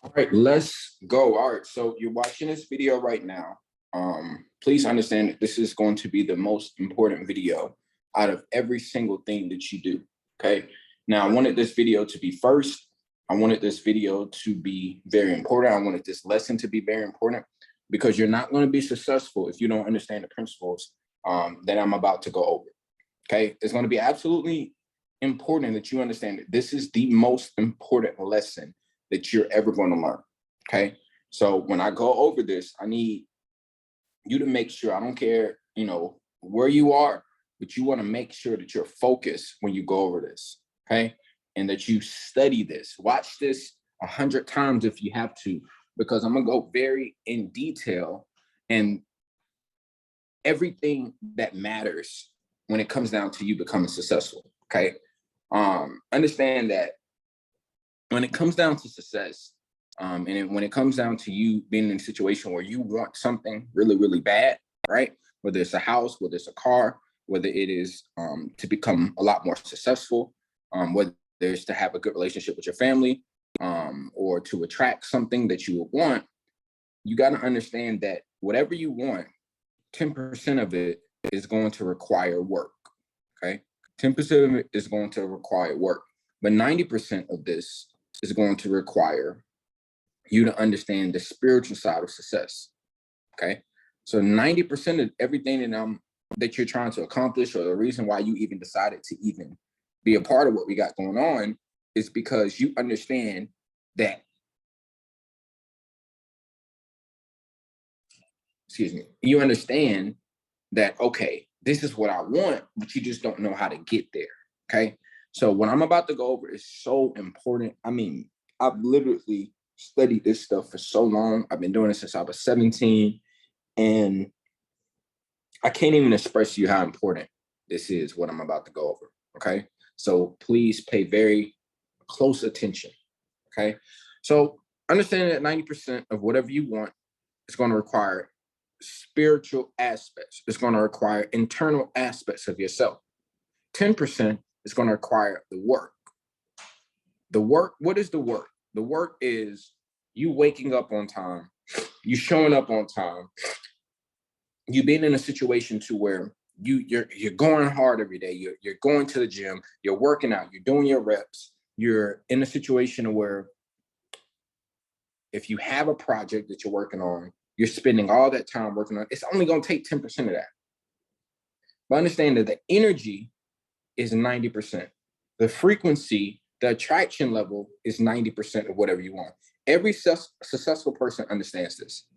All right, let's go. All right, so you're watching this video right now. Please understand that this is going to be the most important video out of every single thing that you do. Okay. Now, I wanted this video to be first. I wanted this video to be very important. I wanted this lesson to be very important because you're not going to be successful if you don't understand the principles that I'm about to go over. Okay. It's going to be absolutely important that you understand that this is the most important lesson that you're ever going to learn. Okay. So when I go over this, I need you to make sure, I don't care, where you are, but you want to make sure that you're focused when you go over this. Okay. And that you study this, watch this 100 times if you have to, because I'm going to go very in detail and everything that matters when it comes down to you becoming successful. Okay. Understand that when it comes down to success, when it comes down to you being in a situation where you want something really, really bad, right? Whether it's a house, whether it's a car, whether it is to become a lot more successful, whether it's to have a good relationship with your family, or to attract something that you would want, you got to understand that whatever you want, 10% of it is going to require work, okay? 10% of it is going to require work, but 90% of this is going to require you to understand the spiritual side of success. Okay. So 90% of everything that you're trying to accomplish, or the reason why you even decided to even be a part of what we got going on, is because you understand that, you understand that, okay, this is what I want, but you just don't know how to get there. Okay. So what I'm about to go over is so important. I mean, I've literally studied this stuff for so long. I've been doing it since I was 17, and I can't even express to you how important this is, what I'm about to go over. Okay. So please pay very close attention. Okay. So understand that 90% of whatever you want is going to require spiritual aspects. It's going to require internal aspects of yourself. 10% is going to require the work. The work, what is the work? The work is you waking up on time, you showing up on time, you being in a situation to where you're going hard every day. You're going to the gym, you're working out, you're doing your reps. You're in a situation where if you have a project that you're working on, you're spending all that time working on, it's only going to take 10% of that. But understand that the energy is 90%. The frequency, the attraction level is 90% of whatever you want. Every successful person understands this.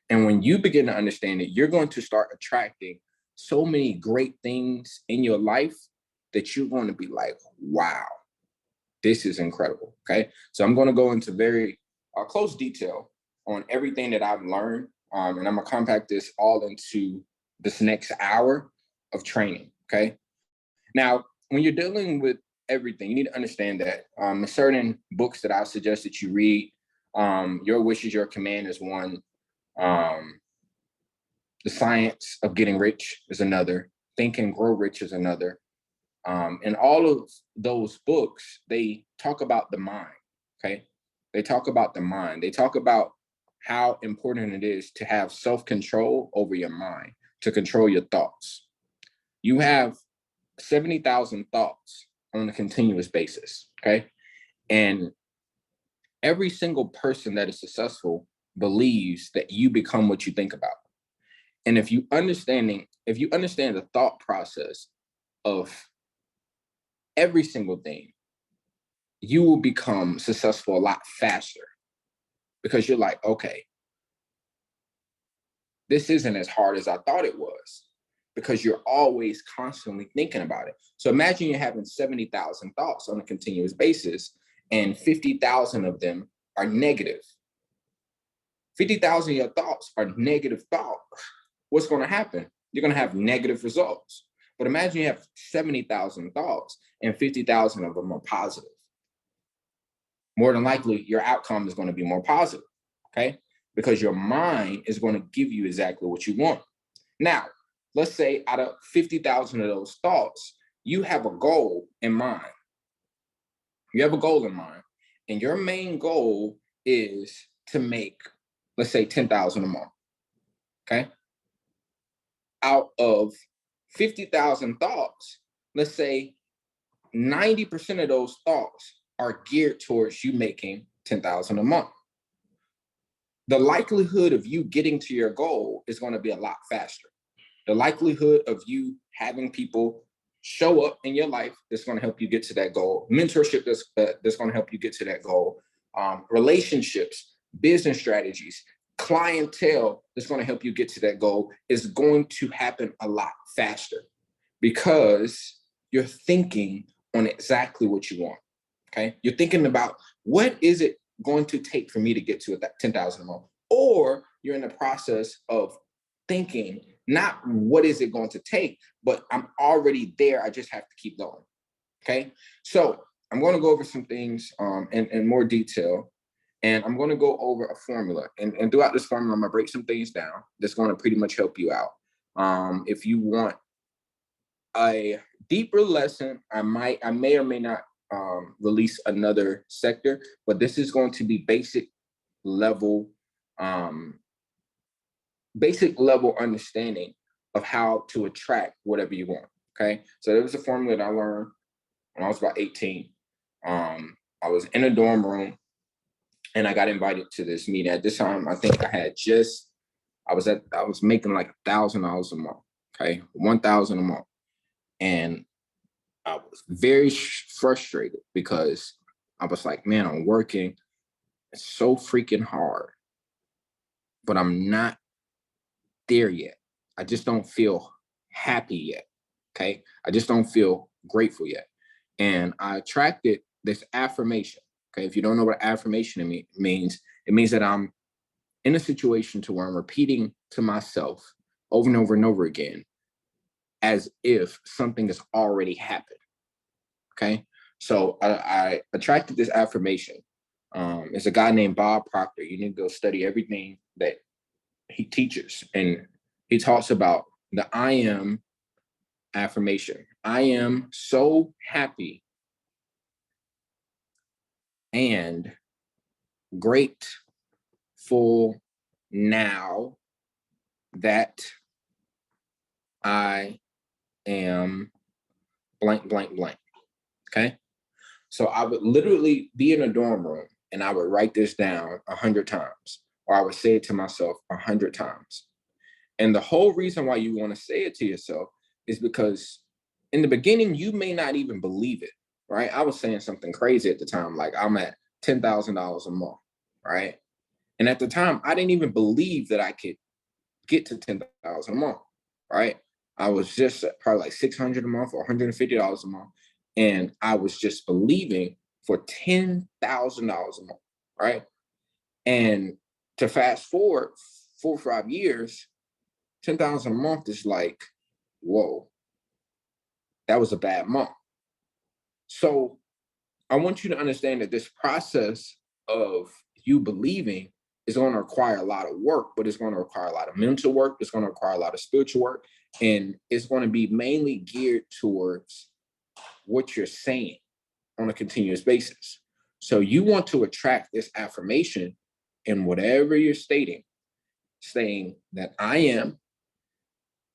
And when you begin to understand it, you're going to start attracting so many great things in your life that you're going to be like, wow, this is incredible. Okay. So I'm going to go into very close detail on everything that I've learned. And I'm going to compact this all into this next hour of training. Okay. Now, when you're dealing with everything, you need to understand that certain books that I suggest that you read, Your Wish is Your Command is one. The Science of Getting Rich is another. Think and Grow Rich is another. And all of those books, they talk about the mind. Okay. They talk about the mind. They talk about how important it is to have self-control over your mind, to control your thoughts. You have 70,000 thoughts on a continuous basis. Okay. And every single person that is successful believes that you become what you think about. And if you understand the thought process of every single thing, you will become successful a lot faster, because you're like, okay, this isn't as hard as I thought it was, because you're always constantly thinking about it. So imagine you're having 70,000 thoughts on a continuous basis, and 50,000 of them are negative. 50,000 of your thoughts are negative thoughts. What's going to happen? You're going to have negative results. But imagine you have 70,000 thoughts and 50,000 of them are positive. More than likely, your outcome is going to be more positive, okay? Because your mind is going to give you exactly what you want. Now, let's say out of 50,000 of those thoughts, you have a goal in mind. You have a goal in mind, and your main goal is to make, let's say, 10,000 a month. Okay. Out of 50,000 thoughts, let's say 90% of those thoughts are geared towards you making 10,000 a month. The likelihood of you getting to your goal is going to be a lot faster. The likelihood of you having people show up in your life that's going to help you get to that goal, mentorship that's going to help you get to that goal, relationships, business strategies, clientele that's going to help you get to that goal is going to happen a lot faster because you're thinking on exactly what you want. Okay. You're thinking about what is it going to take for me to get to that 10,000 a month, or you're in the process of thinking not what is it going to take, but I'm already there. I just have to keep going. Okay. So I'm going to go over some things in more detail, and I'm going to go over a formula. And throughout this formula, I'm going to break some things down that's going to pretty much help you out. If you want a deeper lesson, I may or may not release another sector, but this is going to be basic level understanding of how to attract whatever you want. Okay. So there was a formula that I learned when I was about 18. I was in a dorm room and I got invited to this meeting. At this time, I think I was making like $1,000 a month. Okay. 1,000 a month. And I was very frustrated because I was like, man, I'm working so freaking hard, but I'm not there yet. I just don't feel happy yet. Okay. I just don't feel grateful yet. And I attracted this affirmation. Okay. If you don't know what affirmation means, it means that I'm in a situation to where I'm repeating to myself over and over and over again, as if something has already happened. Okay. So I attracted this affirmation. It's a guy named Bob Proctor. You need to go study everything that he teaches. And he talks about the I am affirmation. I am so happy and grateful now that I am blank, blank, blank. Okay. So I would literally be in a dorm room and I would write this down 100 times, or I would say it to myself 100 times. And the whole reason why you want to say it to yourself is because in the beginning, you may not even believe it, right? I was saying something crazy at the time, like I'm at $10,000 a month, right? And at the time, I didn't even believe that I could get to 10,000 a month, right? I was just at probably like 600 a month or $150 a month. And I was just believing for $10,000 a month, right? And to fast forward 4 or 5 years, 10,000 a month is like, whoa, that was a bad month. So I want you to understand that this process of you believing is going to require a lot of work, but it's going to require a lot of mental work. It's going to require a lot of spiritual work. And it's going to be mainly geared towards what you're saying on a continuous basis. So you want to attract this affirmation in whatever you're stating, saying that I am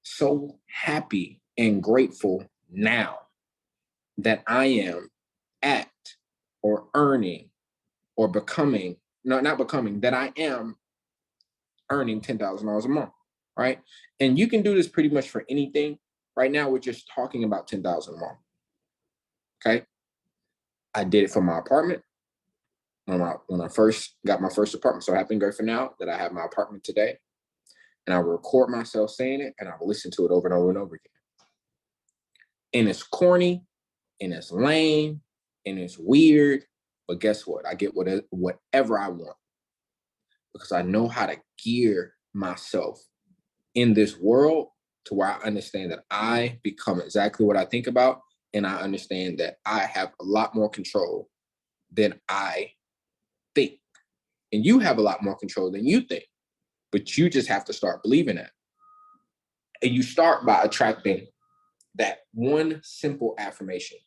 so happy and grateful now that I am at or earning or becoming, no, not becoming, that I am earning $10,000 a month, right? And you can do this pretty much for anything. Right now, we're just talking about 10,000 a month, okay? I did it for my apartment when I first got my first apartment. So happy and grateful now that I have my apartment today. And I will record myself saying it and I will listen to it over and over and over again. And it's corny and it's lame and it's weird, but guess what? I get whatever I want because I know how to gear myself in this world to where I understand that I become exactly what I think about. And I understand that I have a lot more control than I think. And you have a lot more control than you think, but you just have to start believing that. And you start by attracting that one simple affirmation.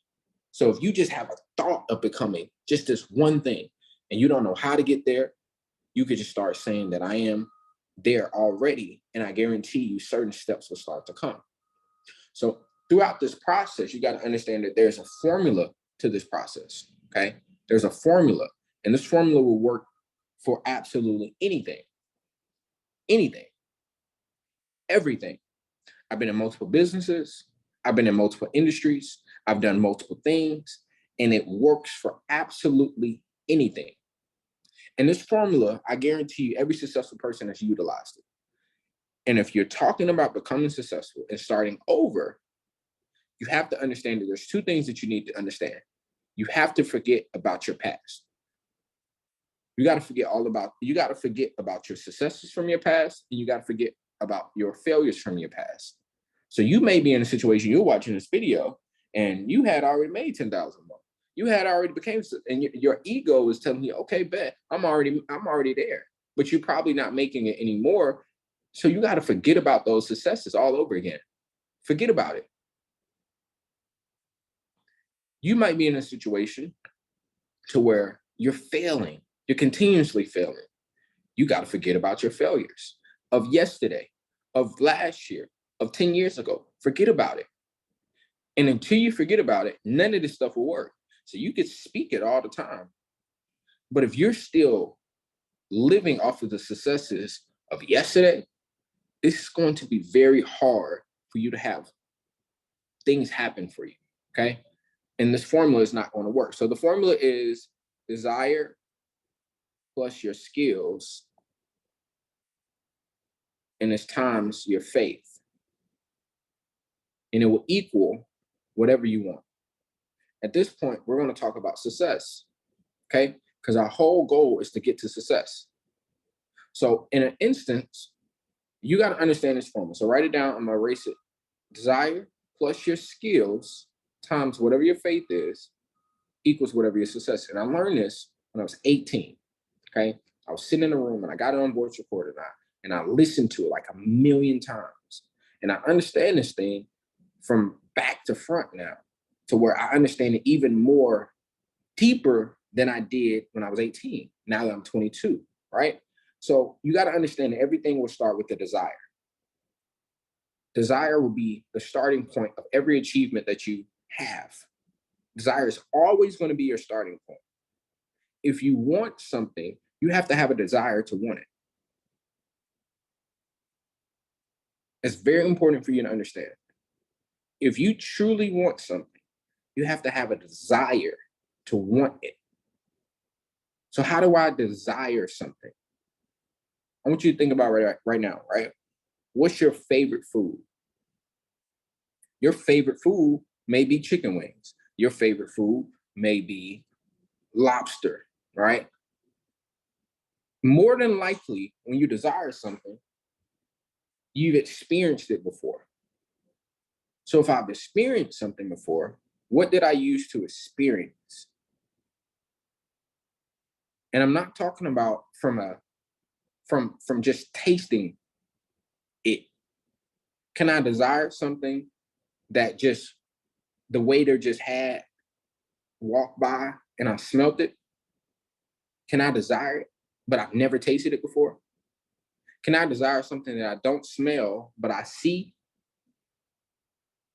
So if you just have a thought of becoming just this one thing, and you don't know how to get there, you could just start saying that I am there already, and I guarantee you certain steps will start to come. So throughout this process, you got to understand that there's a formula to this process, okay? There's a formula, and this formula will work for absolutely anything, everything. I've been in multiple businesses. I've been in multiple industries. I've done multiple things, and it works for absolutely anything. And this formula, I guarantee you, every successful person has utilized it. And if you're talking about becoming successful and starting over, you have to understand that there's two things that you need to understand. You have to forget about your past. You got to forget about your successes from your past, and you got to forget about your failures from your past. So you may be in a situation, you're watching this video and you had already made 10,000 more. You had already became, and your ego is telling you, okay, bet I'm already there, but you're probably not making it anymore. So you got to forget about those successes all over again. Forget about it. You might be in a situation to where you're failing. You're continuously failing. You got to forget about your failures of yesterday, of last year, of 10 years ago. Forget about it. And until you forget about it, none of this stuff will work. So you could speak it all the time. But if you're still living off of the successes of yesterday, it's going to be very hard for you to have things happen for you, okay? And this formula is not going to work. So the formula is desire plus your skills, and it's times your faith. And it will equal whatever you want. At this point, we're going to talk about success, okay? Because our whole goal is to get to success. So in an instance, you got to understand this formula. So write it down. I'm going to erase it. Desire plus your skills times whatever your faith is equals whatever your success is. And I learned this when I was 18, okay? I was sitting in a room and I got it on voice recorder and I listened to it like a million times. And I understand this thing from back to front now, to where I understand it even more deeper than I did when I was 18. Now that I'm 22, right? So you got to understand that everything will start with the desire. Desire will be the starting point of every achievement that you have. Desire is always going to be your starting point. If you want something, you have to have a desire to want it. It's very important for you to understand. If you truly want something, you have to have a desire to want it. So how do I desire something? I want you to think about right now, right? What's your favorite food? Your favorite food may be chicken wings. Your favorite food may be lobster, right? More than likely, when you desire something, you've experienced it before. So if I've experienced something before, what did I use to experience? And I'm not talking about from just tasting it. Can I desire something that just the waiter just had walked by and I smelt it? Can I desire it, but I've never tasted it before? Can I desire something that I don't smell, but I see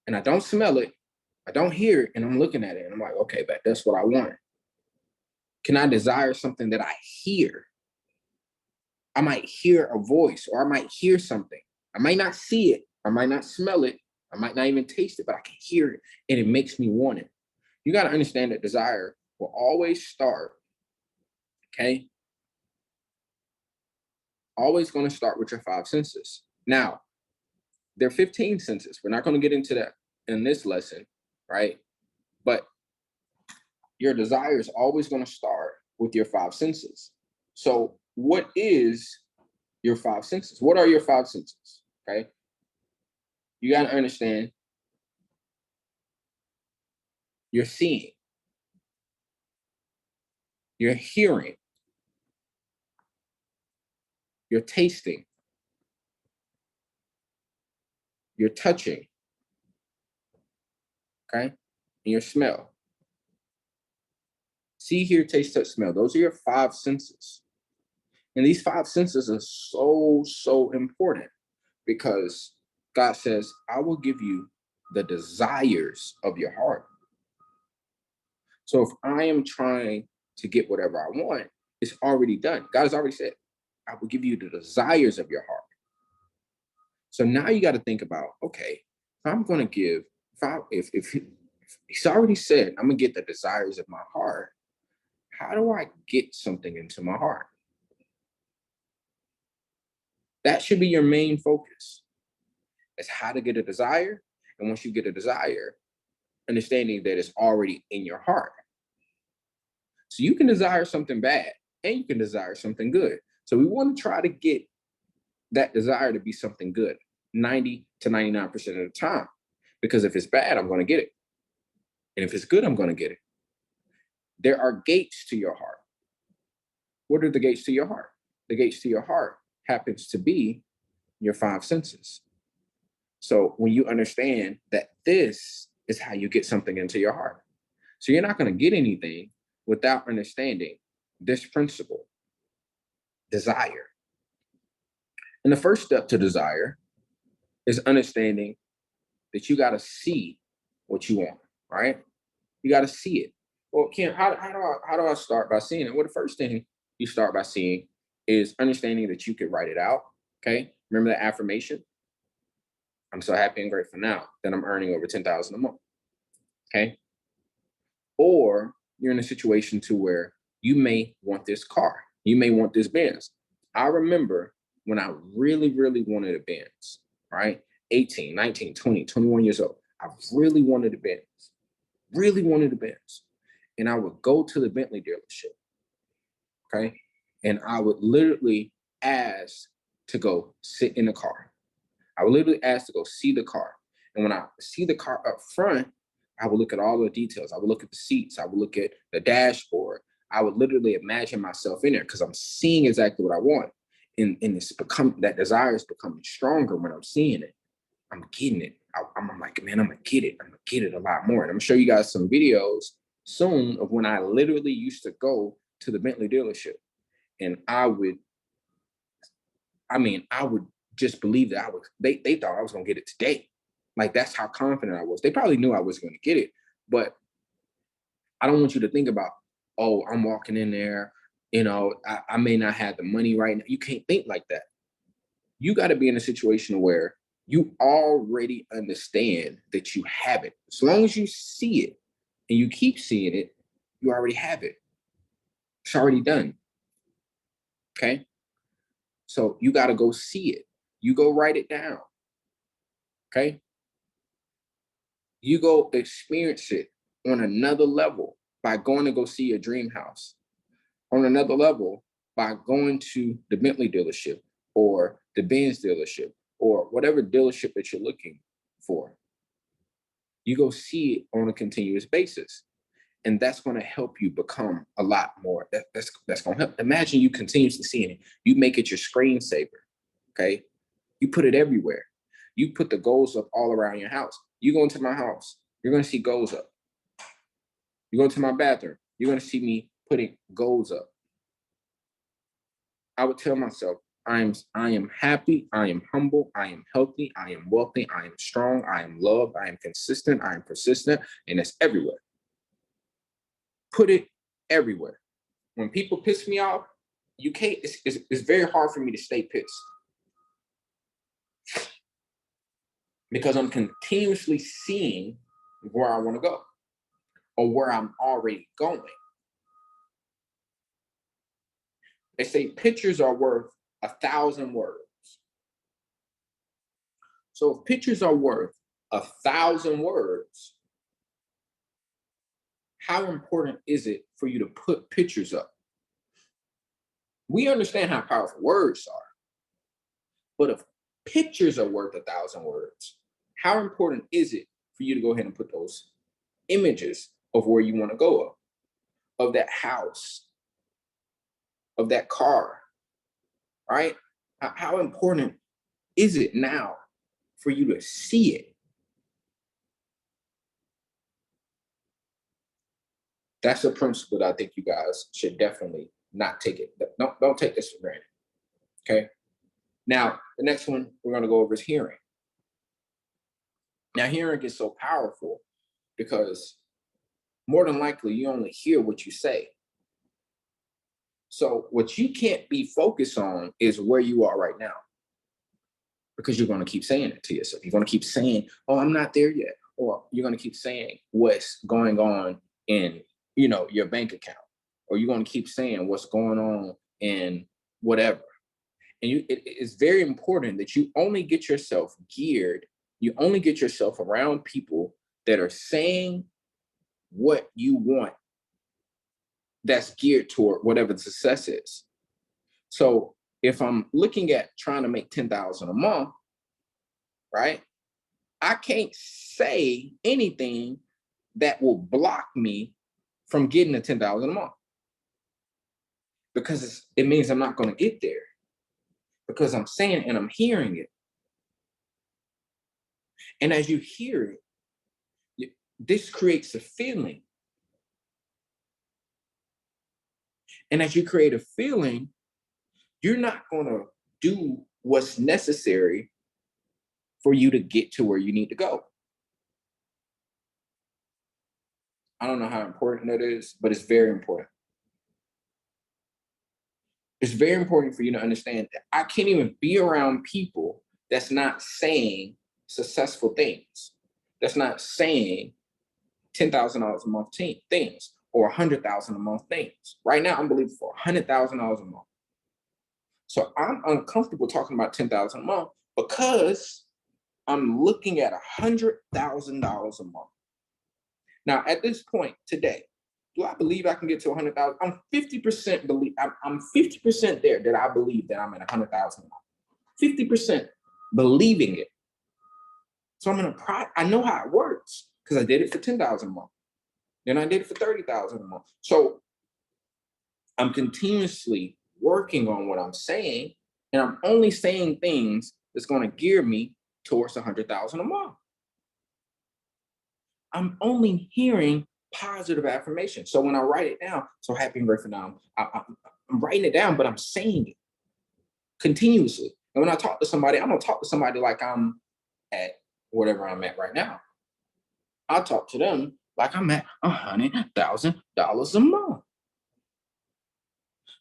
and I don't smell it, I don't hear it, and I'm looking at it and I'm like, okay, but that's what I want. Can I desire something that I hear? I might hear a voice or I might hear something. I might not see it. I might not smell it. I might not even taste it, but I can hear it and it makes me want it. You got to understand that desire will always start, okay? Always going to start with your five senses. Now, there are 15 senses. We're not going to get into that in this lesson, right? But your desire is always going to start with your five senses. So what is your five senses? What are your five senses? Okay. You got to understand you're seeing, you're hearing, you're tasting, you're touching, okay, and your smell. See, hear, taste, touch, smell. Those are your five senses. And these five senses are so important because God says, I will give you the desires of your heart. So if I am trying to get whatever I want, it's already done. God has already said, I will give you the desires of your heart. So now you got to think about, okay, if I'm going to give, if he's already said, I'm going to get the desires of my heart, how do I get something into my heart? That should be your main focus. It's how to get a desire. And once you get a desire, understanding that it's already in your heart. So you can desire something bad and you can desire something good. So we want to try to get that desire to be something good 90 to 99% of the time. Because if it's bad, I'm going to get it. And if it's good, I'm going to get it. There are gates to your heart. What are the gates to your heart? The gates to your heart happens to be your five senses. So when you understand that this is how you get something into your heart. So you're not going to get anything without understanding this principle, desire. And the first step to desire is understanding that you got to see what you want, right? You got to see it. Well, Ken, how do I start by seeing it? Well, the first thing you start by seeing is understanding that you can write it out. Okay. Remember the affirmation? I'm so happy and grateful now that I'm earning over 10,000 a month. Okay. Or you're in a situation to where you may want this car. You may want this Benz. I remember when I really wanted a Benz, right? 18, 19, 20, 21 years old. I really wanted a Benz. And I would go to the Bentley dealership, okay? And I would literally ask to go sit in the car. I would literally ask to go see the car. And when I see the car up front, I would look at all the details. I would look at the seats. I would look at the dashboard. I would literally imagine myself in there because I'm seeing exactly what I want. And that desire is becoming stronger when I'm seeing it. I'm getting it. I'm like, man, I'm gonna get it. I'm gonna get it a lot more. And I'm gonna show you guys some videos soon of when I literally used to go to the Bentley dealership. And I would just believe that they thought I was gonna get it today. Like that's how confident I was. They probably knew I was gonna get it, but I don't want you to think about, oh, I'm walking in there, I may not have the money right now. You can't think like that. You got to be in a situation where you already understand that you have it. As long as you see it and you keep seeing it, you already have it. It's already done. Okay. So you got to go see it. You go write it down. Okay. You go experience it on another level by going to go see your dream house. On another level by going to the Bentley dealership or the Benz dealership or whatever dealership that you're looking for. You go see it on a continuous basis. And that's going to help you become a lot more. That's going to help. Imagine you continuously seeing it. You make it your screensaver. Okay. You put it everywhere. You put the goals up all around your house. You go into my house, you're going to see goals up. You go into my bathroom, you're going to see me putting goals up. I would tell myself, I am happy, I am humble, I am healthy, I am wealthy, I am strong, I am loved, I am consistent, I am persistent, and it's everywhere. Put it everywhere. When people piss me off, it's very hard for me to stay pissed. Because I'm continuously seeing where I want to go or where I'm already going. They say pictures are worth 1,000 words. So if pictures are worth 1,000 words, how important is it for you to put pictures up? We understand how powerful words are, but if pictures are worth 1,000 words, how important is it for you to go ahead and put those images of where you want to go of that house, of that car, right? How important is it now for you to see it? That's a principle that I think you guys should definitely not take it. Don't take this for granted. Okay. Now, the next one we're going to go over is hearing. Now, hearing is so powerful because more than likely you only hear what you say. So what you can't be focused on is where you are right now, because you're going to keep saying it to yourself. You're going to keep saying, oh, I'm not there yet. Or you're going to keep saying what's going on in, your bank account. Or you're going to keep saying what's going on in whatever. And it's very important that you only get yourself geared. You only get yourself around people that are saying what you want, that's geared toward whatever the success is. So if I'm looking at trying to make 10,000 a month, right? I can't say anything that will block me from getting the 10,000 a month, because it means I'm not going to get there, because I'm saying and I'm hearing it. And as you hear it, this creates a feeling. And as you create a feeling, you're not going to do what's necessary for you to get to where you need to go. I don't know how important that is, but it's very important. It's very important for you to understand that I can't even be around people that's not saying successful things, that's not saying $10,000 a month things, or $100,000 a month things. Right now, I'm believing for $100,000 a month. So I'm uncomfortable talking about 10,000 a month because I'm looking at $100,000 a month. Now, at this point today, do I believe I can get to 100,000? I'm 50% believe. I'm 50% there that I believe that I'm at 100,000 a month. 50% believing it. So I'm in a pride. I know how it works because I did it for 10,000 a month. Then I did it for 30,000 a month. So I'm continuously working on what I'm saying, and I'm only saying things that's going to gear me towards 100,000 a month. I'm only hearing positive affirmation. So when I write it down, so happy and grateful now, I'm writing it down, but I'm saying it continuously. And when I talk to somebody, I'm going to talk to somebody like I'm at whatever I'm at right now. I'll talk to them like I'm at $100,000 a month.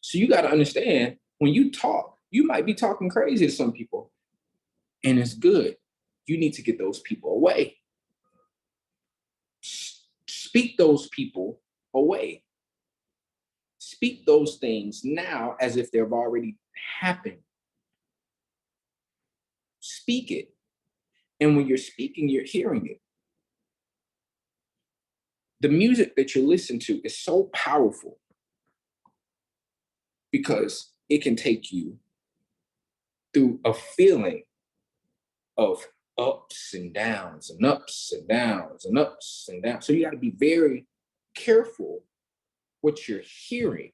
So you got to understand, when you talk, you might be talking crazy to some people, and it's good. You need to get those people away. Speak those people away. Speak those things now as if they've already happened. Speak it. And when you're speaking, you're hearing it. The music that you listen to is so powerful because it can take you through a feeling of ups and downs and ups and downs and ups and downs. So you got to be very careful what you're hearing,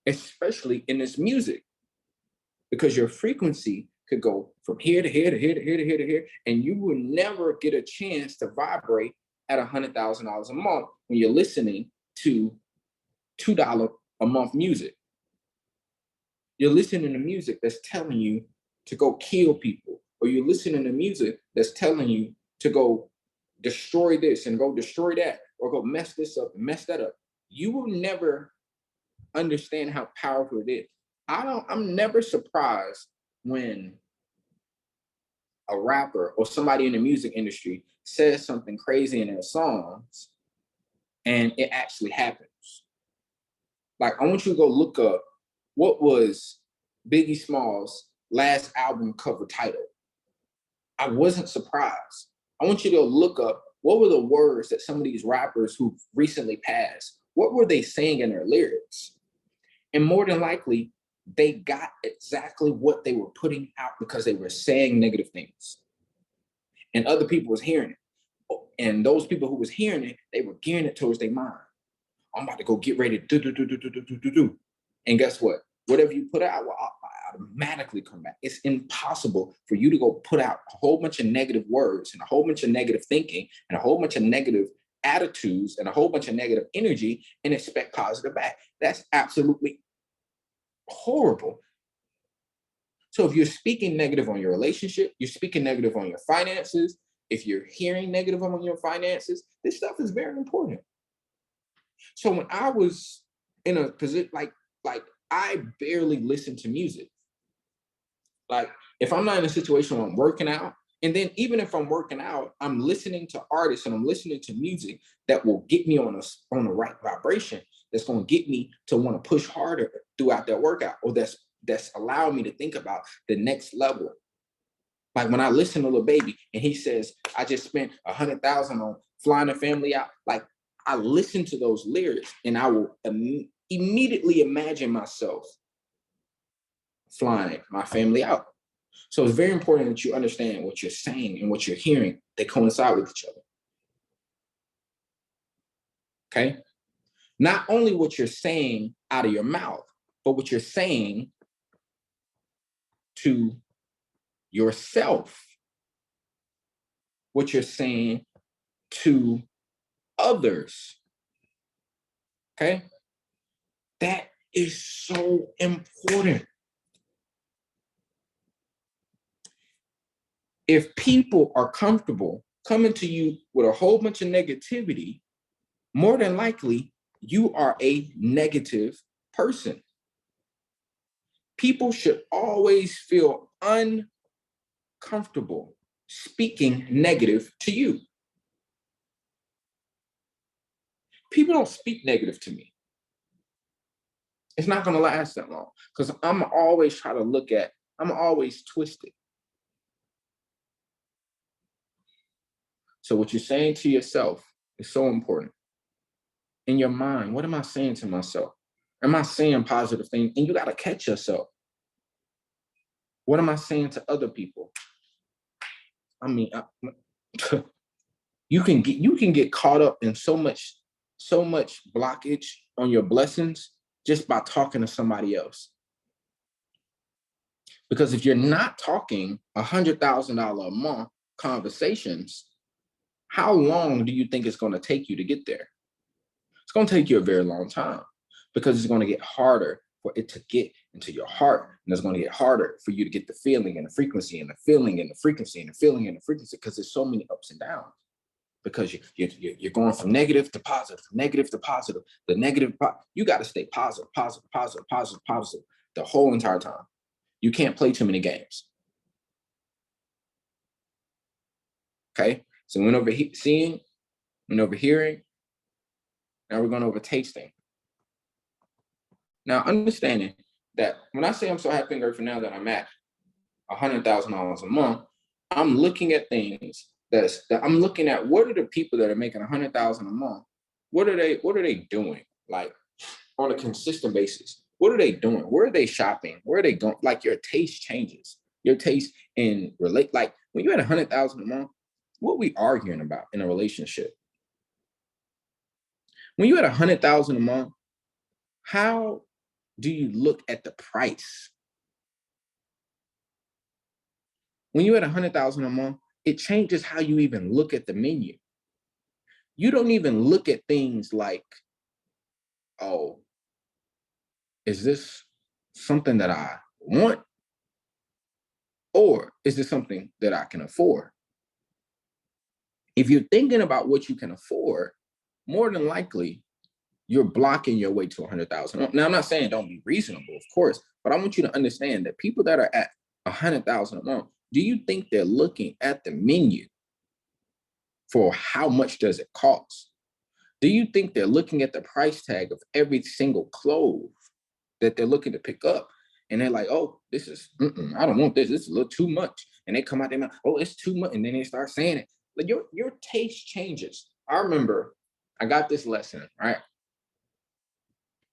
especially in this music, because your frequency could go from here to here to here to here to here to here, and you will never get a chance to vibrate at $100,000 a month when you're listening to $2 a month music. You're listening to music that's telling you to go kill people, or you're listening to music that's telling you to go destroy this and go destroy that, or go mess this up and mess that up. You will never understand how powerful it is. I'm never surprised when a rapper or somebody in the music industry says something crazy in their songs and it actually happens. Like, I want you to go look up what was Biggie Smalls' last album cover title. I wasn't surprised. I want you to go look up what were the words that some of these rappers who recently passed, what were they saying in their lyrics? And more than likely, they got exactly what they were putting out because they were saying negative things. And other people was hearing it. And those people who was hearing it, they were gearing it towards their mind. I'm about to go get ready to do. And guess what? Whatever you put out will automatically come back. It's impossible for you to go put out a whole bunch of negative words and a whole bunch of negative thinking and a whole bunch of negative attitudes and a whole bunch of negative energy and expect positive back. That's absolutely horrible. So if you're speaking negative on your relationship, you're speaking negative on your finances, if you're hearing negative on your finances, this stuff is very important. So when I was in a position like I barely listen to music. Like if I'm not in a situation where I'm working out, and then even if I'm working out, I'm listening to artists and I'm listening to music that will get me on the right vibration. That's going to get me to want to push harder throughout that workout, or that's allowing me to think about the next level. Like when I listen to Lil Baby and he says, "I just spent 100,000 on flying the family out." Like I listen to those lyrics and I will immediately imagine myself flying my family out. So it's very important that you understand what you're saying and what you're hearing. They coincide with each other. Okay. Not only what you're saying out of your mouth, but what you're saying to yourself, what you're saying to others. Okay. That is so important. If people are comfortable coming to you with a whole bunch of negativity, more than likely you are a negative person. People should always feel uncomfortable speaking negative to you. People don't speak negative to me. It's not going to last that long because I'm always twisted. So what you're saying to yourself is so important. In your mind, what am I saying to myself? Am I saying positive things? And you got to catch yourself. What am I saying to other people? I mean, you can get caught up in so much blockage on your blessings just by talking to somebody else. Because if you're not talking $100,000 a month conversations, how long do you think it's going to take you to get there? It's going to take you a very long time because it's going to get harder for it to get into your heart. And it's going to get harder for you to get the feeling and the frequency and the feeling and the frequency and the feeling and the frequency because there's so many ups and downs. Because you're going from negative to positive, negative to positive. The negative, you got to stay positive, positive, positive, positive, positive the whole entire time. You can't play too many games. Okay, so we went over seeing, went over hearing. Now we're going over tasting. Now understanding that when I say I'm so happy and grateful now that I'm at $100,000 a month, I'm looking at things that I'm looking at. What are the people that are making $100,000 a month? What are they doing? Like on a consistent basis. What are they doing? Where are they shopping? Where are they going? Like your taste changes. Your taste in relate. Like when you're at 100,000 a month, what are we arguing about in a relationship? When you're at 100,000 a month, how do you look at the price? When you're at 100,000 a month, it changes how you even look at the menu. You don't even look at things like, oh, is this something that I want? Or is this something that I can afford? If you're thinking about what you can afford, more than likely, you're blocking your way to 100,000. Now, I'm not saying don't be reasonable, of course, but I want you to understand that people that are at 100,000 a month, do you think they're looking at the menu for how much does it cost? Do you think they're looking at the price tag of every single clothes that they're looking to pick up? And they're like, oh, this is, I don't want this. This is a little too much. And they come out their mouth, oh, it's too much. And then they start saying it. Like your taste changes. I remember I got this lesson, right?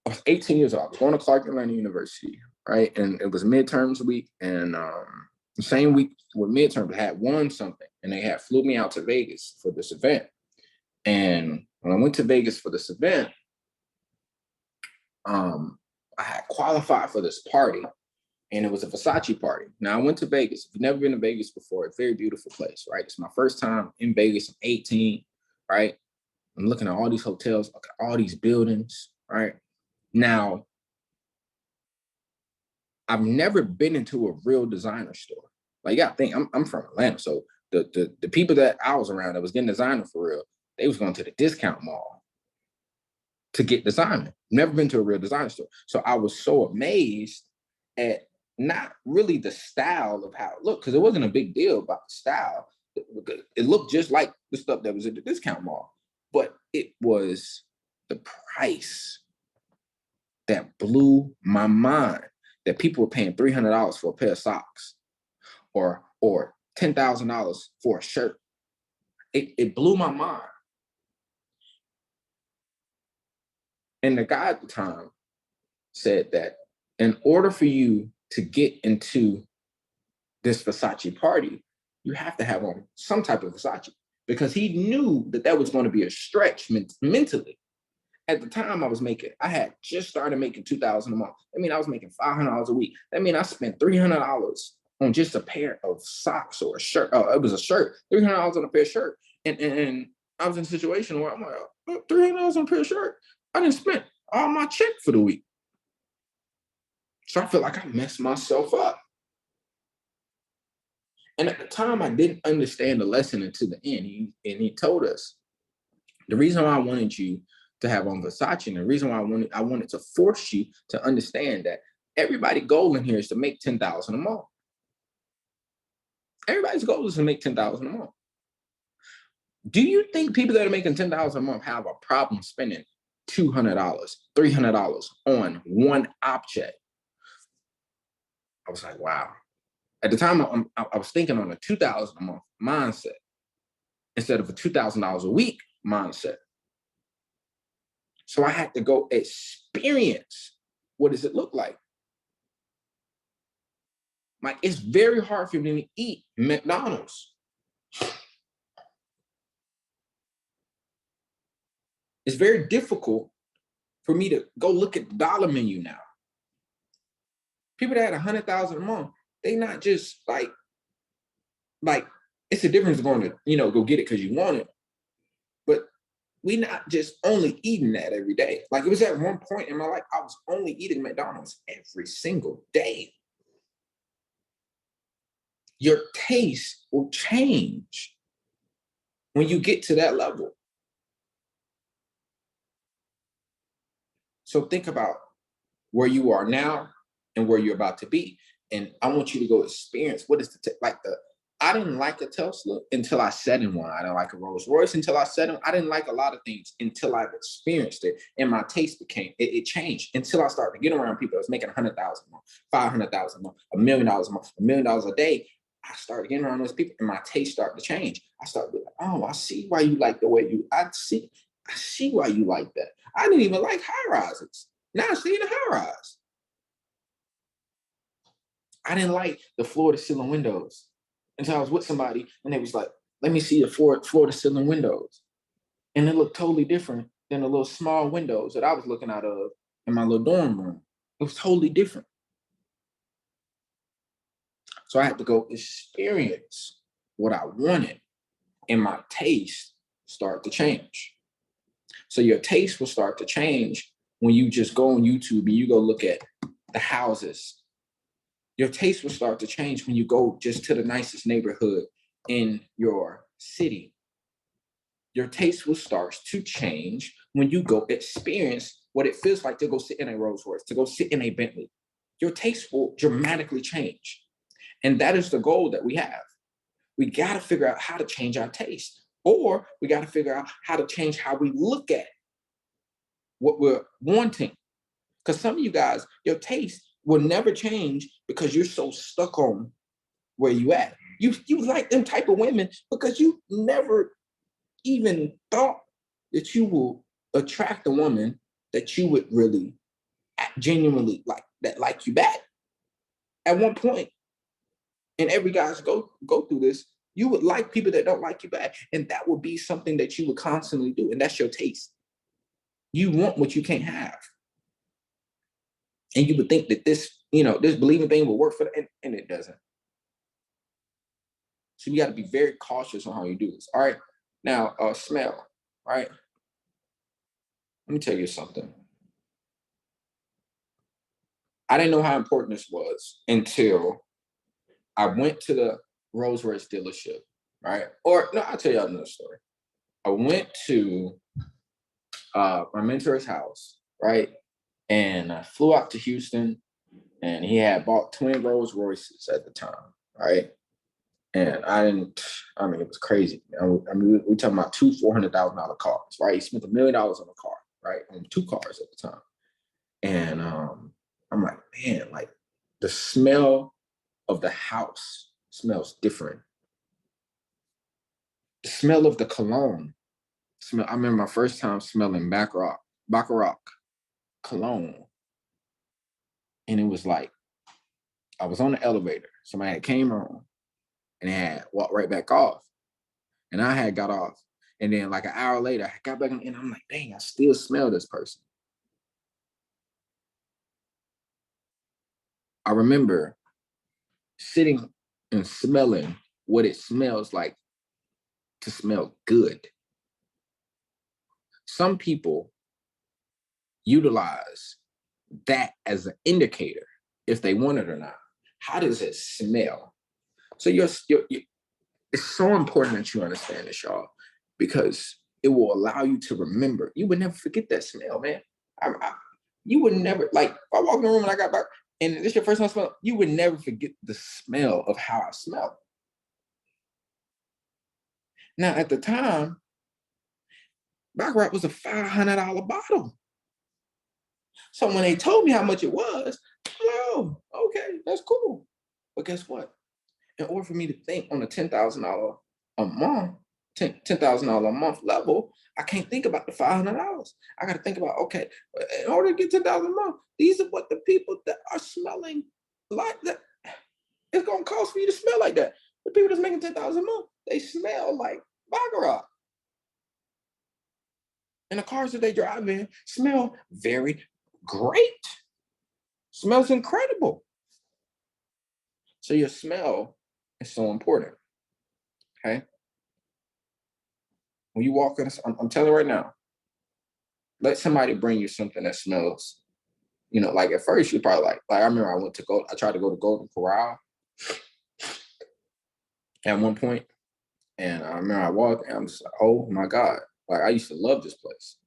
I was 18 years old. I was going to Clark Atlanta University, right? And it was midterms week. And the same week with midterms, I had won something. And they had flew me out to Vegas for this event. And when I went to Vegas for this event, I had qualified for this party. And it was a Versace party. Now, I went to Vegas. If you've never been to Vegas before, it's a very beautiful place, right? It's my first time in Vegas. I'm 18, right? I'm looking at all these hotels, all these buildings, right? Now, I've never been into a real designer store. Like, you gotta think, I'm from Atlanta, so the people that I was around that was getting designer for real, they was going to the discount mall to get designer. Never been to a real designer store. So I was so amazed at not really the style of how it looked, because it wasn't a big deal about the style. It looked just like the stuff that was at the discount mall, but it was the price that blew my mind, that people were paying $300 for a pair of socks or $10,000 for a shirt. It blew my mind. And the guy at the time said that in order for you to get into this Versace party, you have to have on some type of Versace, because he knew that that was going to be a stretch mentally. At the time I had just started making $2,000 a month. I mean, I was making $500 a week. I mean, I spent $300 on just a pair of socks or a shirt. Oh, it was a shirt, $300 on a pair of shirt. And I was in a situation where I'm like, oh, $300 on a pair of shirt. I didn't spend all my check for the week. So I feel like I messed myself up. And at the time, I didn't understand the lesson until the end. He told us, the reason why I wanted you to have on Versace, and the reason why I wanted to force you to understand that everybody's goal in here is to make $10,000 a month. Everybody's goal is to make $10,000 a month. Do you think people that are making $10,000 a month have a problem spending $200, $300 on one object? I was like, wow. At the time, I was thinking on a $2,000 a month mindset instead of a $2,000 a week mindset. So I had to go experience, what does it look like? Like, it's very hard for me to eat McDonald's. It's very difficult for me to go look at the dollar menu now. People that had 100,000 a month, they not just like it's a difference going to, go get it because you want it. But we not just only eating that every day. Like, it was at one point in my life, I was only eating McDonald's every single day. Your taste will change when you get to that level. So think about where you are now and where you're about to be. And I want you to go experience what is I didn't like a Tesla until I sat in one. I didn't like a Rolls Royce until I sat in. I didn't like a lot of things until I've experienced it. And my taste it changed until I started to get around people that was making 100,000 a month, 500,000 a month, $1 million a month, $1 million a day. I started getting around those people and my taste started to change. I started being like, oh, I see why you like the way I see why you like that. I didn't even like high rises. Now I see the high rise. I didn't like the floor to ceiling windows until I was with somebody and they was like, let me see the floor to ceiling windows. And it looked totally different than the little small windows that I was looking out of in my little dorm room. It was totally different. So I had to go experience what I wanted, and my taste start to change. So your taste will start to change when you just go on YouTube and you go look at the houses. Your taste will start to change when you go just to the nicest neighborhood in your city. Your taste will start to change when you go experience what it feels like to go sit in a Rolls Royce, to go sit in a Bentley. Your taste will dramatically change. And that is the goal that we have. We got to figure out how to change our taste, or we got to figure out how to change how we look at what we're wanting. Because some of you guys, your taste will never change because you're so stuck on where you at. You like them type of women because you never even thought that you will attract a woman that you would really genuinely like you back. At one point, and every guy's go through this, you would like people that don't like you back. And that would be something that you would constantly do. And that's your taste. You want what you can't have. And you would think that this believing thing will work for them, and it doesn't. So you got to be very cautious on how you do this. All right. Now, smell, right? Let me tell you something. I didn't know how important this was until I went to the Rolls Royce dealership, right? Or no, I'll tell you another story. I went to my mentor's house, right? And I flew out to Houston, and he had bought 20 Rolls Royces at the time, right? And I didn't, I mean, it was crazy. We're talking about two $400,000 cars, right? He spent $1 million on a car, right? On two cars at the time. And I'm like, man, like the smell of the house smells different. The smell of the cologne smell. I remember my first time smelling Baccarat cologne. And it was like, I was on the elevator. Somebody had came on and had walked right back off. And I had got off. And then like an hour later, I got back on and I'm like, dang, I still smell this person. I remember sitting and smelling what it smells like to smell good. Some people utilize that as an indicator if they want it or not. How does it smell? So it's so important that you understand this, y'all, because it will allow you to remember. You would never forget that smell, man. You would never, like, if I walk in the room and I got back, and this is your first time smell, you would never forget the smell of how I smell. Now, at the time, Baccarat was a $500 bottle. So when they told me how much it was, oh, okay, that's cool. But guess what? In order for me to think on a $10,000 a month, $10,000 a month level, I can't think about the $500. I got to think about, okay, in order to get 10,000 a month, these are what the people that are smelling like that. It's gonna cost for you to smell like that. The people that's making 10,000 a month, they smell like Baccarat. And the cars that they drive in smell very great. Smells incredible. So your smell is so important. Okay. When you walk in, I'm telling you right now, let somebody bring you something that smells, like at first you probably like I remember I tried to go to Golden Corral at one point, and I remember I walked and I'm just like, oh my God. Like I used to love this place.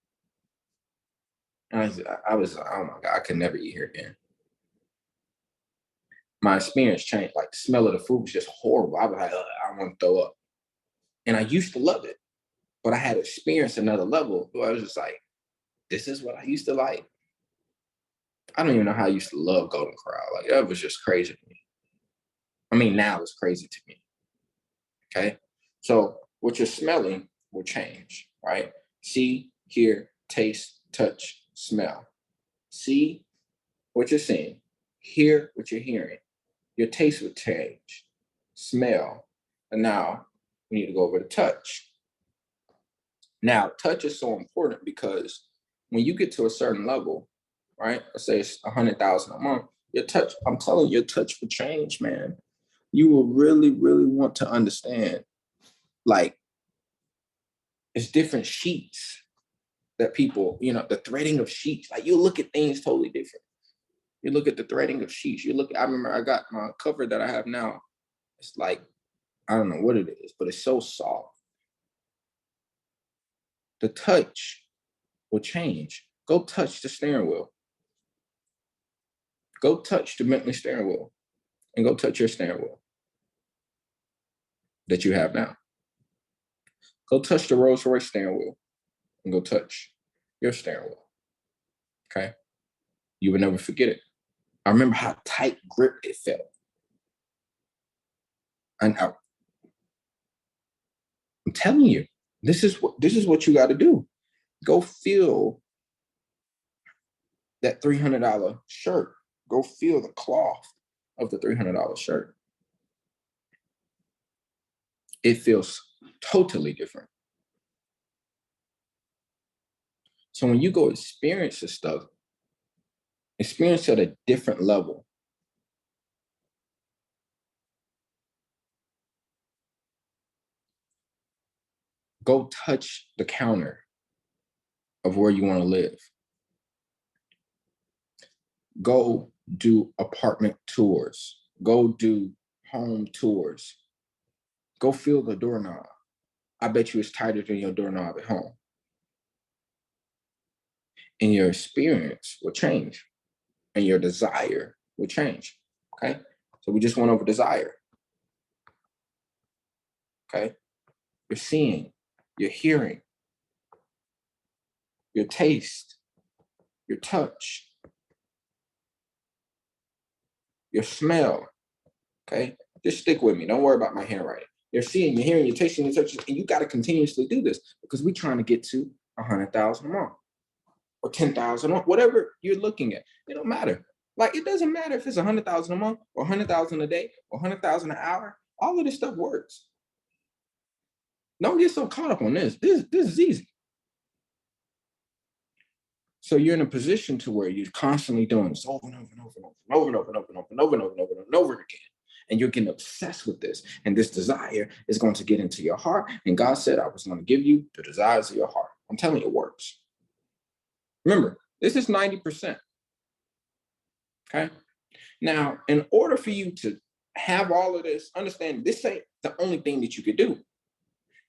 And I was like, oh my God, I could never eat here again. My experience changed. Like the smell of the food was just horrible. I was like, I want to throw up. And I used to love it, but I had experienced another level where I was just like, this is what I used to like. I don't even know how I used to love Golden Corral. Like that was just crazy to me. I mean, now it's crazy to me. Okay. So what you're smelling will change, right? See, hear, taste, touch, smell. See what you're seeing, hear what you're hearing. Your taste will change, smell. And now we need to go over to touch. Now, touch is so important because when you get to a certain level, right? Let's say it's 100,000 a month. Your touch, I'm telling you, your touch will change, man. You will really, really want to understand, like, it's different sheets that people, the threading of sheets. Like you look at things totally different. You look at the threading of sheets. I remember I got my cover that I have now. It's like, I don't know what it is, but it's so soft. The touch will change. Go touch the steering wheel. Go touch the Bentley steering wheel and go touch your steering wheel that you have now. Go touch the Rolls Royce steering wheel and go touch your steering wheel. Okay. You would never forget it. I remember how tight grip it felt. And I'm telling you, this is what you got to do. Go feel that $300 shirt. Go feel the cloth of the $300 shirt. It feels totally different. So when you go experience this stuff, experience at a different level. Go touch the counter. of where you want to live. Go do apartment tours. Go do home tours. Go feel the doorknob. I bet you it's tighter than your doorknob at home. And your experience will change. And your desire will change. Okay? So we just went over desire. Okay? You're seeing, you're hearing, your taste, your touch, your smell. Okay? Just stick with me. Don't worry about my handwriting. You're seeing, you're hearing, you're tasting, you're touching, and you got to continuously do this because we're trying to get to 100,000 a month or 10,000 a month, whatever you're looking at. It don't matter. Like, it doesn't matter if it's 100,000 a month or 100,000 a day or 100,000 an hour. All of this stuff works. Don't get so caught up on this. This is easy. So you're in a position to where you're constantly doing this over and over and over and over and over and over and over and over and over and over and over again. And you're getting obsessed with this. And this desire is going to get into your heart. And God said, I was going to give you the desires of your heart. I'm telling you, it works. Remember, this is 90%. Okay. Now, in order for you to have all of this, understand this ain't the only thing that you could do.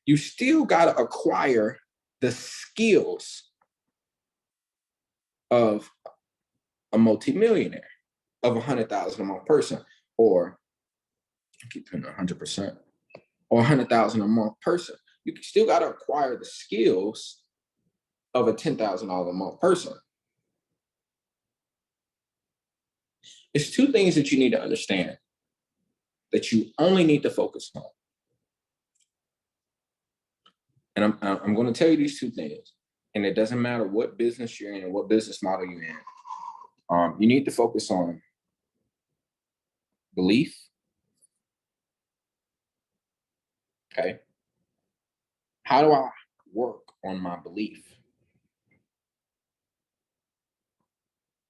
You still got to acquire the skills of a multimillionaire, of 100,000 a month person, or I keep putting 100%, or 100,000 a month person. You still got to acquire the skills of a $10,000 a month person. It's two things that you need to understand that you only need to focus on. And I'm going to tell you these two things. And it doesn't matter what business you're in and what business model you're in. You need to focus on belief. Okay. How do I work on my belief?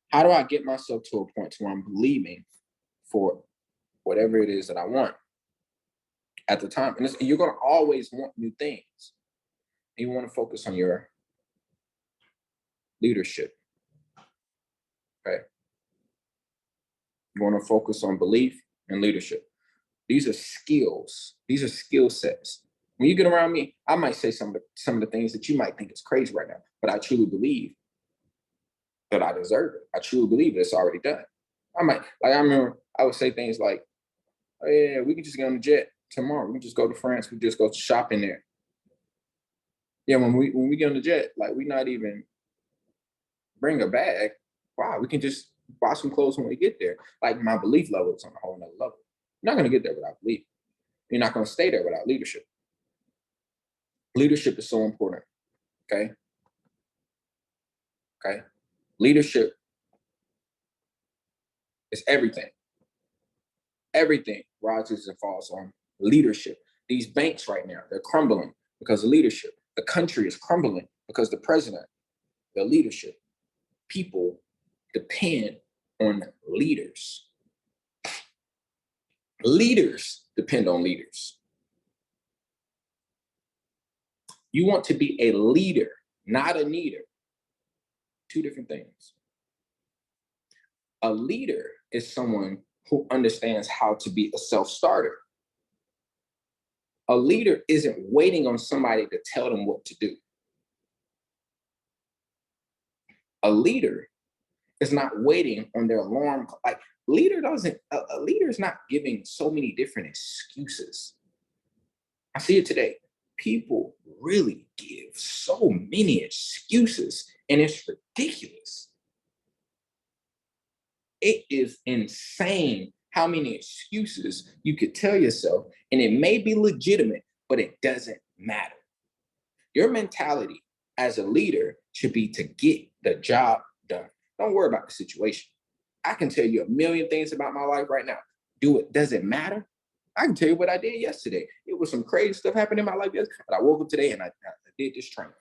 How do I get myself to a point where I'm believing for whatever it is that I want at the time? And you're going to always want new things. You want to focus on your leadership. Okay. You want to focus on belief and leadership. These are skills. These are skill sets. When you get around me, I might say some of the things that you might think is crazy right now, but I truly believe that I deserve it. I truly believe it's already done. I remember I would say things like, oh yeah, we can just get on the jet tomorrow. We can just go to France. We just go shopping there. Yeah, when we get on the jet, like we not even bring a bag. Wow, we can just buy some clothes when we get there. Like my belief level is on a whole nother level. You're not going to get there without belief. You're not going to stay there without leadership. Leadership is so important. Okay. Okay. Leadership is everything. Everything rises and falls on leadership. These banks right now, they're crumbling because of leadership. The country is crumbling because the president, the leadership. People depend on leaders. Leaders depend on leaders. You want to be a leader, not a needer. Two different things. A leader is someone who understands how to be a self-starter. A leader isn't waiting on somebody to tell them what to do. A leader is not waiting on their alarm. Like a leader is not giving so many different excuses. I see it today. People really give so many excuses and it's ridiculous. It is insane how many excuses you could tell yourself, and it may be legitimate, but it doesn't matter. Your mentality as a leader should be to get the job done. Don't worry about the situation. I can tell you a million things about my life right now. Do it. Does it matter? I can tell you what I did yesterday. It was some crazy stuff happening in my life yesterday, but I woke up today and I did this training.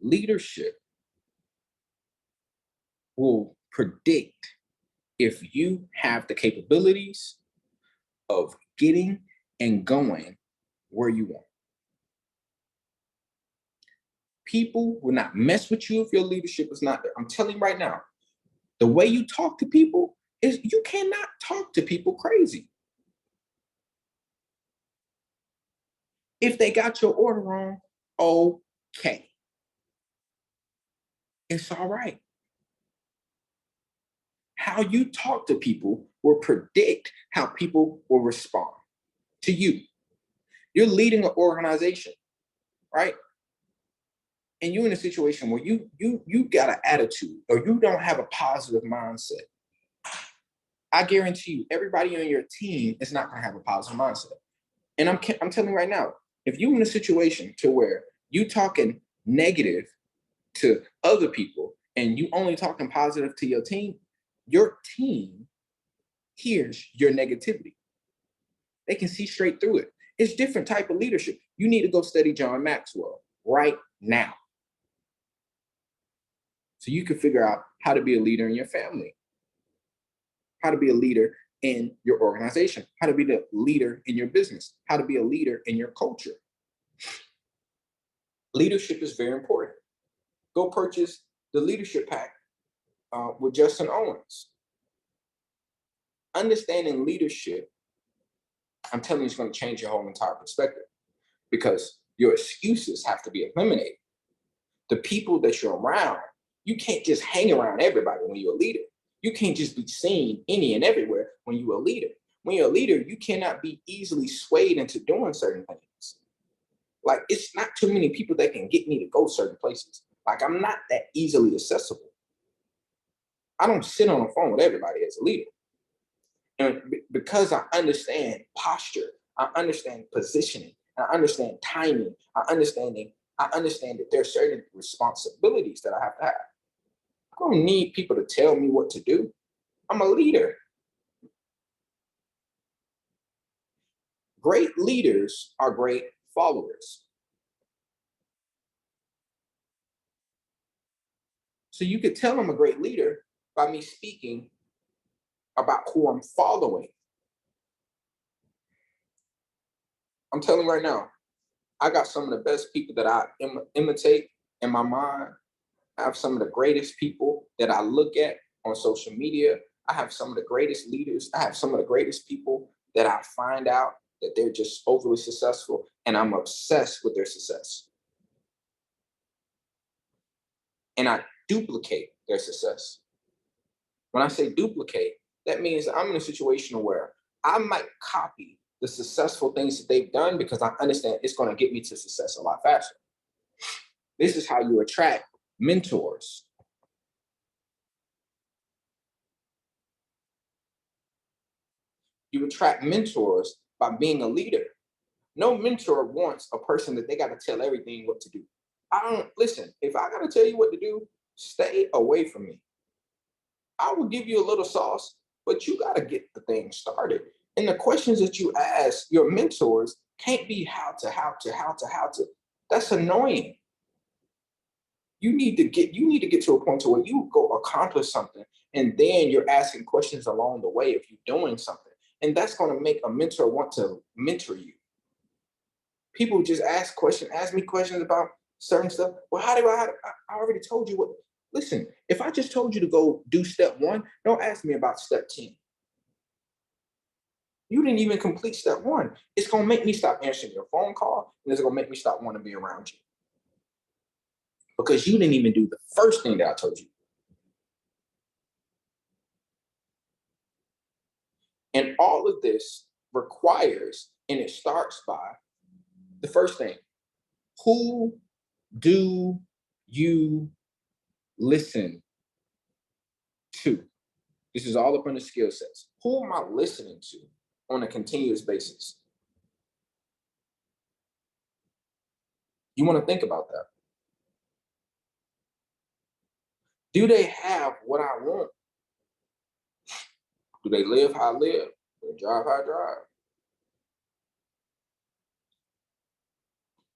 Leadership will predict if you have the capabilities of getting and going where you want. People will not mess with you if your leadership is not there. I'm telling you right now, the way you talk to people is you cannot talk to people crazy. If they got your order wrong, okay. It's all right. How you talk to people will predict how people will respond to you. You're leading an organization, right? And you're in a situation where you got an attitude or you don't have a positive mindset. I guarantee you, everybody on your team is not going to have a positive mindset. And I'm telling you right now, if you're in a situation to where you talking negative to other people and you only talking positive to your team hears your negativity. They can see straight through it. It's different type of leadership. You need to go study John Maxwell right now, so you can figure out how to be a leader in your family, how to be a leader in your organization, how to be the leader in your business, how to be a leader in your culture. Leadership is very important. Go purchase the leadership pack with Justin Owens. Understanding leadership, I'm telling you, it's going to change your whole entire perspective, because your excuses have to be eliminated. The people that you're around, you can't just hang around everybody when you're a leader. You can't just be seen any and everywhere when you're a leader. When you're a leader, you cannot be easily swayed into doing certain things. Like, it's not too many people that can get me to go certain places. Like, I'm not that easily accessible. I don't sit on the phone with everybody as a leader. And because I understand posture, I understand positioning, I understand timing, I understand that there's certain responsibilities that I have to have. I don't need people to tell me what to do. I'm a leader. Great leaders are great followers. So you could tell I'm a great leader by me speaking about who I'm following. I'm telling you right now, I got some of the best people that I imitate in my mind. I have some of the greatest people that I look at on social media. I have some of the greatest leaders. I have some of the greatest people that I find out that they're just overly successful, and I'm obsessed with their success. And I duplicate their success. When I say duplicate, that means I'm in a situation where I might copy the successful things that they've done because I understand it's going to get me to success a lot faster. This is how you attract mentors. You attract mentors by being a leader. No mentor wants a person that they got to tell everything what to do. I don't listen. If I got to tell you what to do, stay away from me. I will give you a little sauce, but you got to get the thing started. And the questions that you ask your mentors can't be how to. That's annoying. You need to get to a point to where you go accomplish something, and then you're asking questions along the way if you're doing something. And that's going to make a mentor want to mentor you. People just ask me questions about certain stuff. Well, I already told you what. Listen, if I just told you to go do step 1, don't ask me about step 10. You didn't even complete step 1. It's going to make me stop answering your phone call, and it's going to make me stop wanting to be around you. Because you didn't even do the first thing that I told you. And all of this requires, and it starts by the first thing: who do you listen to? This is all up on the skill sets. Who am I listening to on a continuous basis? You want to think about that. Do they have what I want? Do they live how I live? Do they drive how I drive?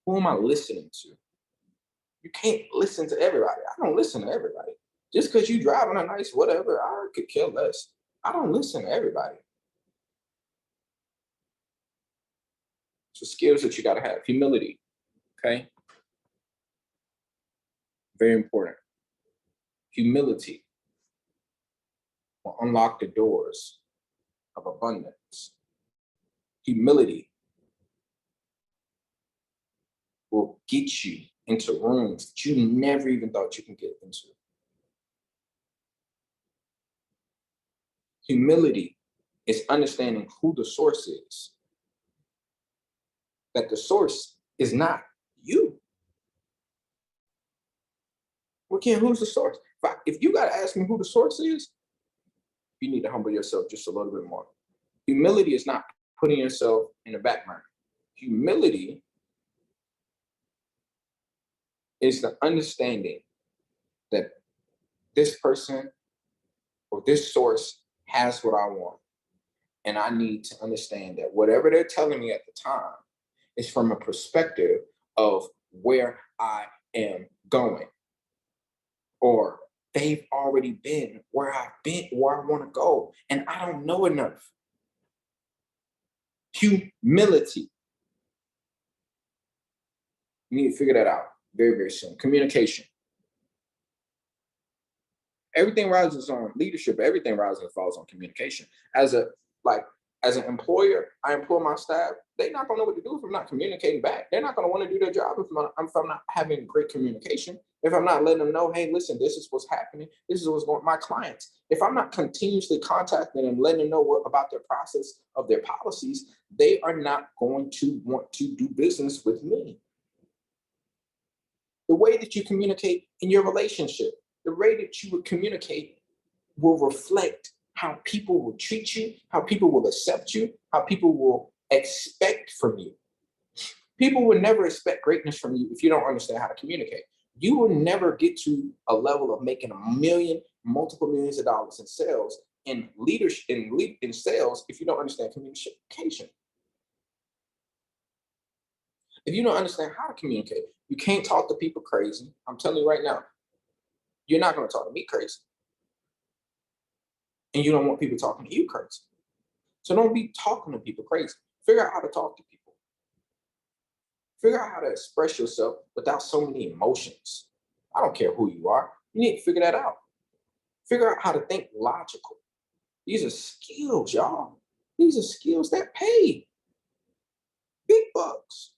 Who am I listening to? You can't listen to everybody. I don't listen to everybody. Just because you driving a nice whatever, I could care less. I don't listen to everybody. So skills that you got to have. Humility, okay? very important. Humility will unlock the doors of abundance. Humility will get you into rooms that you never even thought you can get into. Humility is understanding who the source is. That the source is not you. Well, Ken, who's the source? If you got to ask me who the source is, you need to humble yourself just a little bit more. Humility is not putting yourself in the background. Humility is the understanding that this person or this source has what I want. And I need to understand that whatever they're telling me at the time is from a perspective of where I am going. Or they've already been where I've been, where I want to go, and I don't know enough. Humility. You need to figure that out very, very soon. Communication. Everything rises on leadership. Everything rises and falls on communication. As an employer, I employ my staff. They're not going to know what to do if I'm not communicating back. They're not going to want to do their job if I'm not having great communication. If I'm not letting them know, hey, listen, this is what's happening. This is what's going on. My clients. If I'm not continuously contacting them, letting them know about their process of their policies, they are not going to want to do business with me. The way that you communicate in your relationship, the way that you would communicate will reflect how people will treat you, how people will accept you, how people will expect from you. People will never expect greatness from you if you don't understand how to communicate. You will never get to a level of making multiple millions of dollars in sales, in leadership, in sales, if you don't understand communication. If you don't understand how to communicate, you can't talk to people crazy. I'm telling you right now, you're not going to talk to me crazy. And you don't want people talking to you crazy. So don't be talking to people crazy. Figure out how to talk to people. Figure out how to express yourself without so many emotions. I don't care who you are. You need to figure that out. Figure out how to think logical. These are skills, y'all. These are skills that pay big bucks.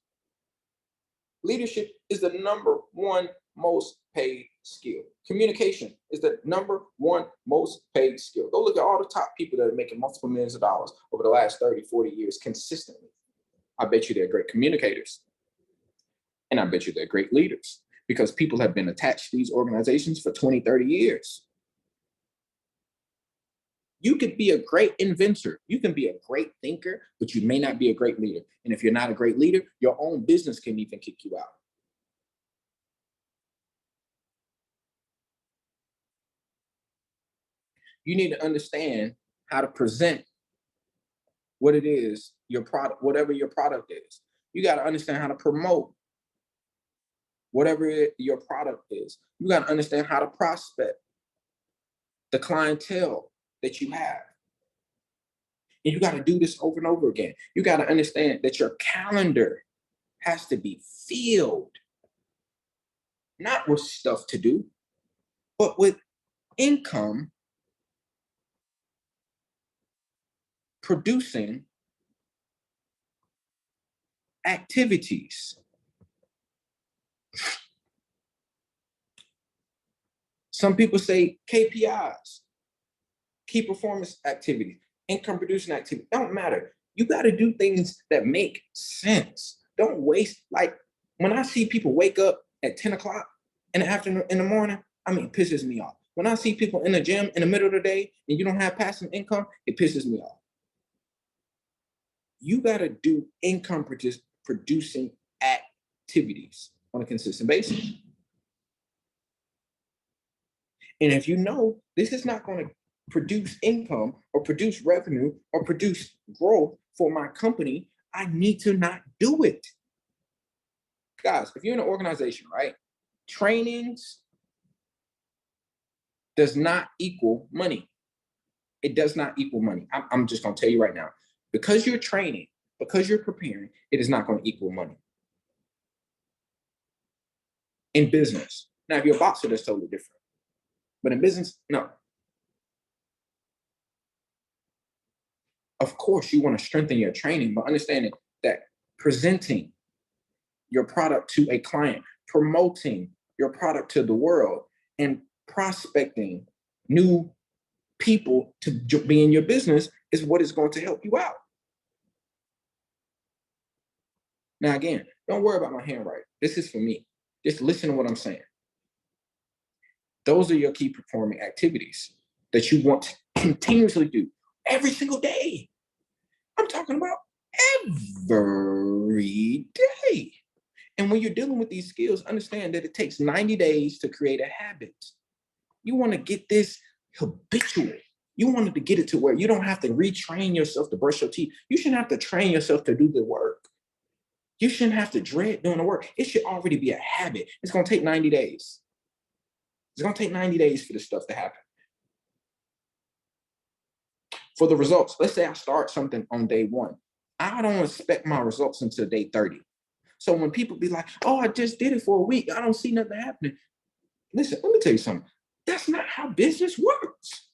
Leadership is the number one most paid skill. Communication is the number one most paid skill. Go look at all the top people that are making multiple millions of dollars over the last 30, 40 years consistently. I bet you they're great communicators. And I bet you they're great leaders because people have been attached to these organizations for 20, 30 years. You could be a great inventor. You can be a great thinker, but you may not be a great leader. And if you're not a great leader, your own business can even kick you out. You need to understand how to present what it is, your product, whatever your product is. You got to understand how to promote whatever your product is. You got to understand how to prospect the clientele that you have. And you got to do this over and over again. You got to understand that your calendar has to be filled, not with stuff to do, but with income producing activities. Some people say KPIs, key performance activities, income producing activity. Don't matter. You got to do things that make sense. Don't waste. Like when I see people wake up at 10 o'clock in the afternoon, in the morning, it pisses me off. When I see people in the gym in the middle of the day and you don't have passive income, it pisses me off. You got to do income producing activities on a consistent basis. And if you know this is not going to produce income or produce revenue or produce growth for my company, I need to not do it. Guys, if you're in an organization, right, trainings does not equal money. It does not equal money. I'm just going to tell you right now, because you're training, because you're preparing, it is not going to equal money in business. Now, if you're a boxer, that's totally different. But in business, no. Of course, you want to strengthen your training, but understanding that presenting your product to a client, promoting your product to the world, and prospecting new people to be in your business is what is going to help you out. Now, again, don't worry about my handwriting. This is for me. Just listen to what I'm saying. Those are your key performing activities that you want to continuously do every single day. I'm talking about every day. And when you're dealing with these skills, understand that it takes 90 days to create a habit. You want to get this habitual. You wanted to get it to where you don't have to retrain yourself to brush your teeth. You shouldn't have to train yourself to do the work. You shouldn't have to dread doing the work. It should already be a habit. It's going to take 90 days. It's going to take 90 days for this stuff to happen. For the results, let's say I start something on day 1. I don't expect my results until day 30. So when people be like, oh, I just did it for a week, I don't see nothing happening. Listen, let me tell you something. That's not how business works.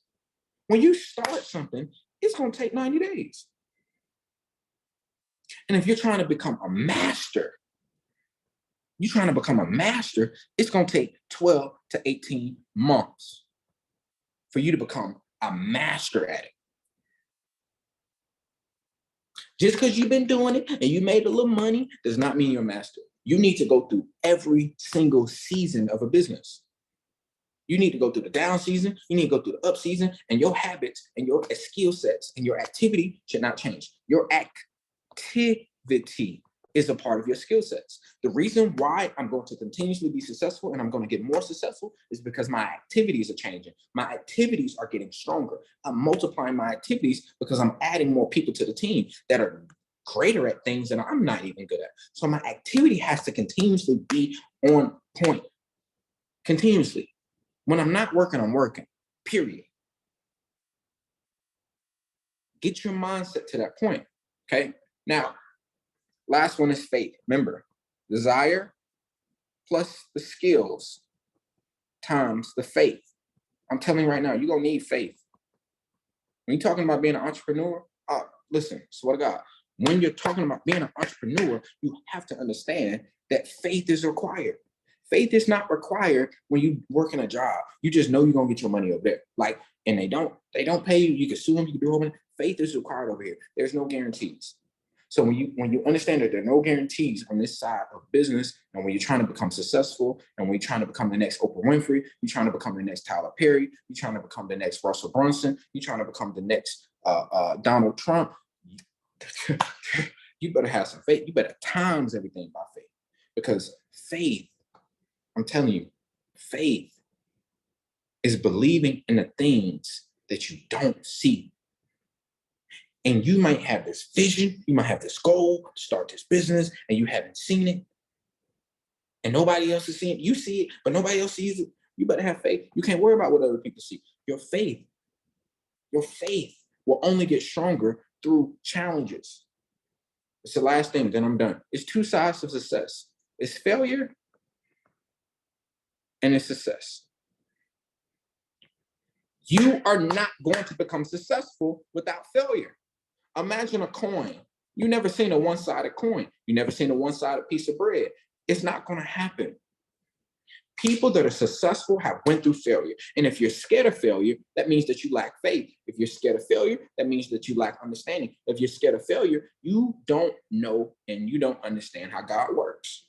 When you start something, it's going to take 90 days. And if you're trying to become a master, it's going to take 12 to 18 months for you to become a master at it. Just because you've been doing it and you made a little money does not mean you're a master. You need to go through every single season of a business. You need to go through the down season, you need to go through the up season, and your habits and your skill sets and your activity should not change. Your activity is a part of your skill sets. The reason why I'm going to continuously be successful and I'm going to get more successful is because my activities are changing. My activities are getting stronger. I'm multiplying my activities because I'm adding more people to the team that are greater at things that I'm not even good at. So my activity has to continuously be on point. Continuously. When I'm not working, I'm working. Period. Get your mindset to that point. Okay. Now, last one is faith. Remember, desire plus the skills times the faith. I'm telling you right now, you're going to need faith. When you're talking about being an entrepreneur, listen, swear to God, when you're talking about being an entrepreneur, you have to understand that faith is required. Faith is not required when you work in a job. You just know you're going to get your money over there. Like, and they don't pay you. You can sue them. You can do all. Faith is required over here. There's no guarantees. So when you understand that there are no guarantees on this side of business, and when you're trying to become successful, and when you're trying to become the next Oprah Winfrey, you're trying to become the next Tyler Perry, you're trying to become the next Russell Brunson, you're trying to become the next Donald Trump, you better have some faith. You better times everything by faith, because faith, I'm telling you, faith is believing in the things that you don't see. And you might have this vision, you might have this goal to start this business, and you haven't seen it. And nobody else is seeing it. You see it, but nobody else sees it. You better have faith. You can't worry about what other people see. Your faith will only get stronger through challenges. It's the last thing, then I'm done. It's 2 sides of success. It's failure and it's success. You are not going to become successful without failure. Imagine a coin. You never seen a one-sided coin. You never seen a one-sided piece of bread. It's not going to happen. People that are successful have went through failure. And if you're scared of failure, that means that you lack faith. If you're scared of failure, that means that you lack understanding. If you're scared of failure, you don't know and you don't understand how God works.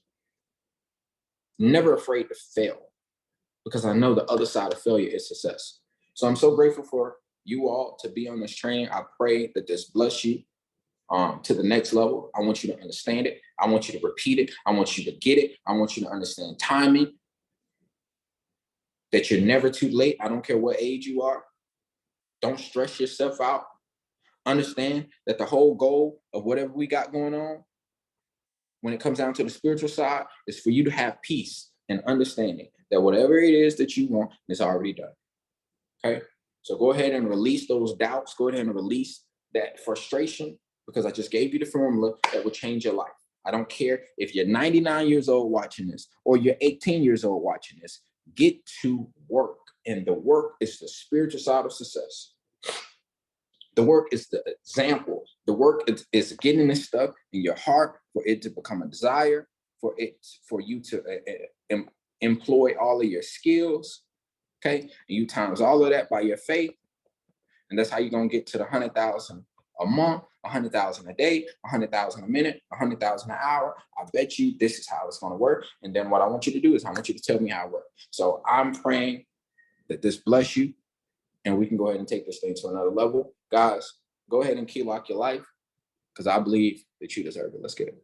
Never afraid to fail, because I know the other side of failure is success. So I'm so grateful for you all to be on this training. I pray that this bless you to the next level. I want you to understand it. I want you to repeat it. I want you to get it. I want you to understand timing, that you're never too late. I don't care what age you are. Don't stress yourself out. Understand that the whole goal of whatever we got going on, when it comes down to the spiritual side, is for you to have peace and understanding that whatever it is that you want is already done. Okay? So go ahead and release those doubts. Go ahead and release that frustration, because I just gave you the formula that will change your life. I don't care if you're 99 years old watching this or you're 18 years old watching this. get to work. And the work is the spiritual side of success. The work is the example. The work is getting this stuff in your heart for it to become a desire, for you to employ all of your skills. Okay, and you times all of that by your faith, and that's how you're gonna get to the 100,000 a month, 100,000 a day, 100,000 a minute, 100,000 an hour. I bet you this is how it's gonna work. And then what I want you to do is I want you to tell me how it works. So I'm praying that this bless you, and we can go ahead and take this thing to another level. Guys, go ahead and key lock your life, because I believe that you deserve it. Let's get it.